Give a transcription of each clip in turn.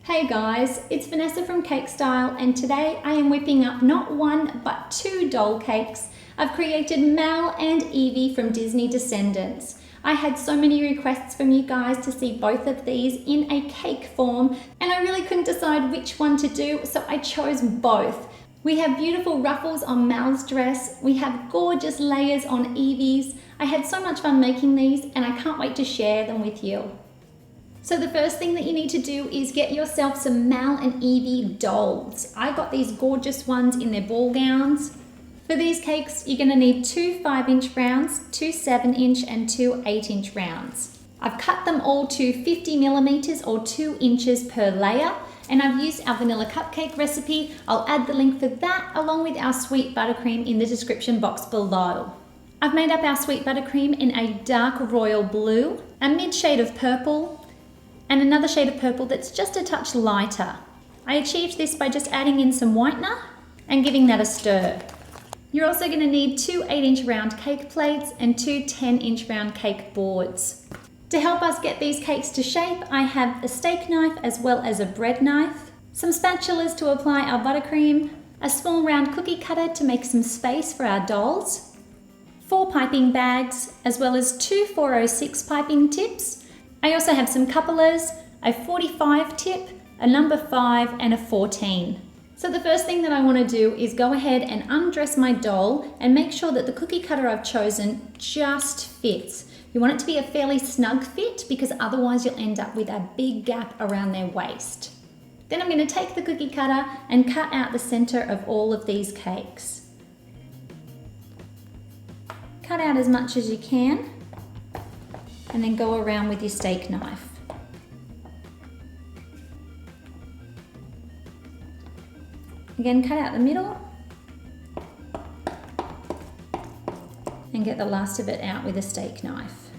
Hey guys, it's Vanessa from Cake Style, and today I am whipping up not one but two doll cakes. I've created Mel and Evie from Disney Descendants. I had so many requests from you guys to see both of these in a cake form, and I really couldn't decide which one to do, so I chose both. We have beautiful ruffles on Mel's dress, we have gorgeous layers on Evie's. I had so much fun making these and I can't wait to share them with you. So the first thing that you need to do is get yourself some Mel and Evie dolls. I got these gorgeous ones in their ball gowns. For these cakes, you're gonna need two 5-inch rounds, two 7-inch and two 8-inch rounds. I've cut them all to 50 millimeters or 2 inches per layer, and I've used our vanilla cupcake recipe. I'll add the link for that along with our sweet buttercream in the description box below. I've made up our sweet buttercream in a dark royal blue, a mid shade of purple, and another shade of purple that's just a touch lighter. I achieved this by just adding in some whitener and giving that a stir. You're also going to need two 8-inch round cake plates and two 10-inch round cake boards. To help us get these cakes to shape, I have a steak knife as well as a bread knife, some spatulas to apply our buttercream, a small round cookie cutter to make some space for our dolls, 4 piping bags, as well as two 406 piping tips. I also have some couplers, a 45 tip, a number 5 and a 14. So the first thing that I want to do is go ahead and undress my doll and make sure that the cookie cutter I've chosen just fits. You want it to be a fairly snug fit because otherwise you'll end up with a big gap around their waist. Then I'm going to take the cookie cutter and cut out the center of all of these cakes. Cut out as much as you can, and then go around with your steak knife. Again, cut out the middle and get the last of it out with a steak knife.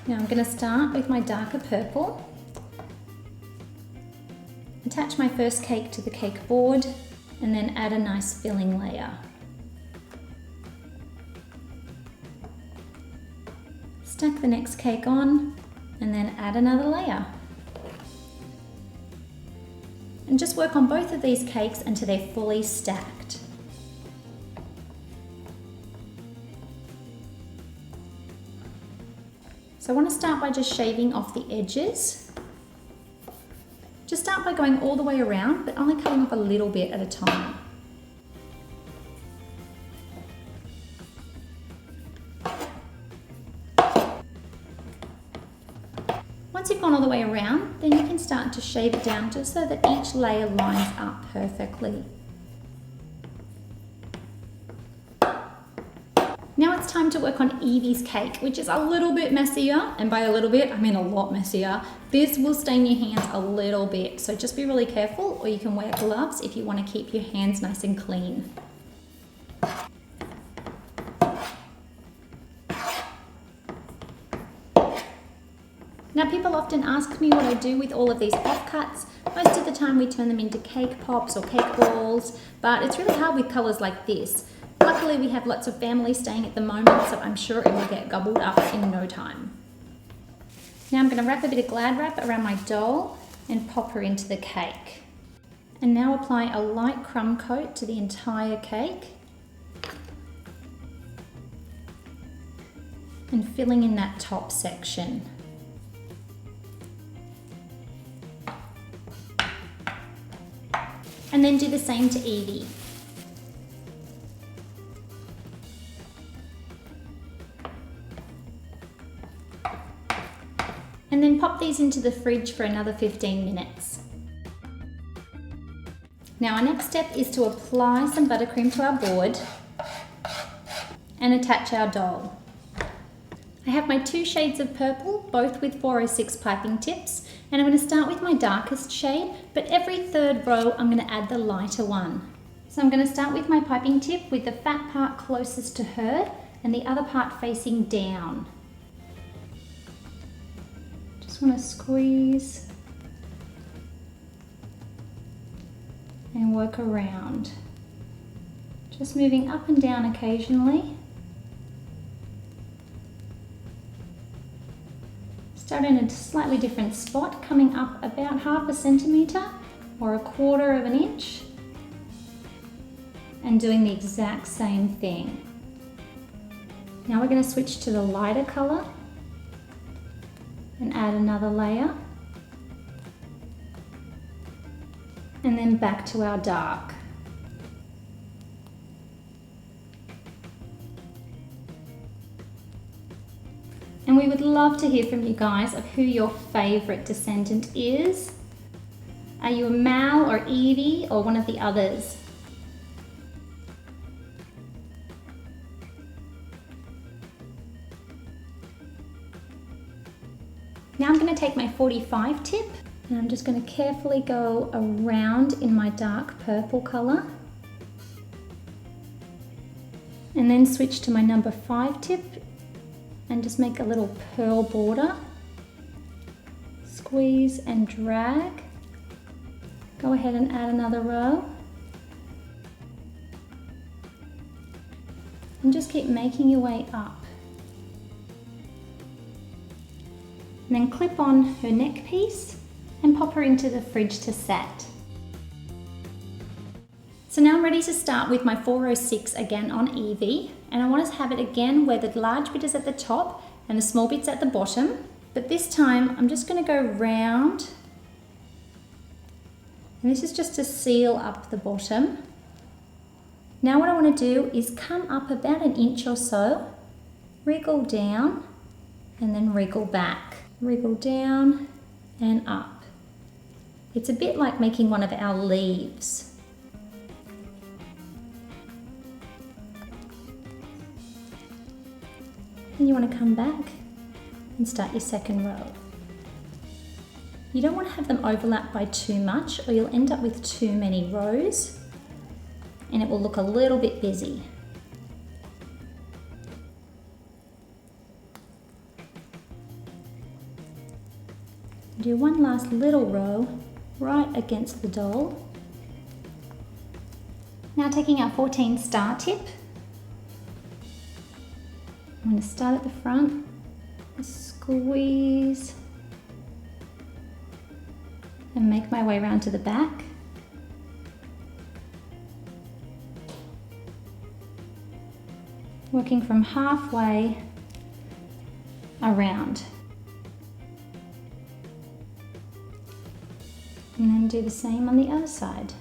Now I'm going to start with my darker purple. Attach my first cake to the cake board and then add a nice filling layer. Stack the next cake on and then add another layer. And just work on both of these cakes until they're fully stacked. So I want to start by just shaving off the edges. Just start by going all the way around, but only cutting off a little bit at a time. Once you've gone all the way around, then you can start to shave it down just so that each layer lines up perfectly. Now it's time to work on Evie's cake, which is a little bit messier, and by a little bit, I mean a lot messier. This will stain your hands a little bit, so just be really careful, or you can wear gloves if you want to keep your hands nice and clean. Now people often ask me what I do with all of these offcuts. Most of the time we turn them into cake pops or cake balls, but it's really hard with colours like this. Luckily we have lots of family staying at the moment, so I'm sure it will get gobbled up in no time. Now I'm going to wrap a bit of Glad wrap around my doll and pop her into the cake. And now apply a light crumb coat to the entire cake. And filling in that top section. And then do the same to Evie. And then pop these into the fridge for another 15 minutes. Now our next step is to apply some buttercream to our board and attach our doll. I have my two shades of purple, both with 406 piping tips, and I'm going to start with my darkest shade, but every third row I'm going to add the lighter one. So I'm going to start with my piping tip with the fat part closest to her and the other part facing down. Just want to squeeze and work around. Just moving up and down occasionally. Start in a slightly different spot, coming up about 1/2 centimetre or 1/4 inch, and doing the exact same thing. Now we're going to switch to the lighter colour and add another layer, and then back to our dark. And we would love to hear from you guys of who your favourite descendant is. Are you a Mal or Evie or one of the others? Now I'm going to take my 45 tip and I'm just going to carefully go around in my dark purple colour, and then switch to my number 5 tip and just make a little pearl border. Squeeze and drag. Go ahead and add another row. And just keep making your way up. And then clip on her neck piece and pop her into the fridge to set. So now I'm ready to start with my 406 again on Evie, and I want to have it again where the large bit is at the top and the small bit's at the bottom, but this time I'm just going to go round, and this is just to seal up the bottom. Now what I want to do is come up about 1 inch or so, wriggle down and then wriggle back, wriggle down and up. It's a bit like making one of our leaves. And you want to come back and start your second row. You don't want to have them overlap by too much or you'll end up with too many rows and it will look a little bit busy. Do one last little row right against the doll. Now taking our 14 star tip, I'm going to start at the front, squeeze, and make my way around to the back. Working from halfway around. And then do the same on the other side.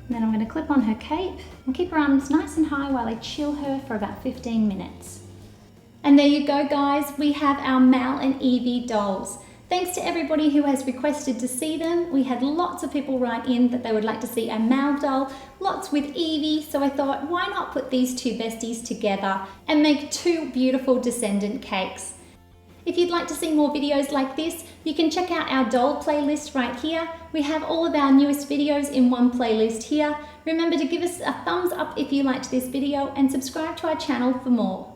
And then I'm going to clip on her cape and keep her arms nice and high while I chill her for about 15 minutes. And there you go guys, we have our Mal and Evie dolls. Thanks to everybody who has requested to see them. We had lots of people write in that they would like to see a Mal doll, lots with Evie, so I thought why not put these two besties together and make two beautiful descendant cakes. If you'd like to see more videos like this, you can check out our doll playlist right here. We have all of our newest videos in one playlist here. Remember to give us a thumbs up if you liked this video and subscribe to our channel for more.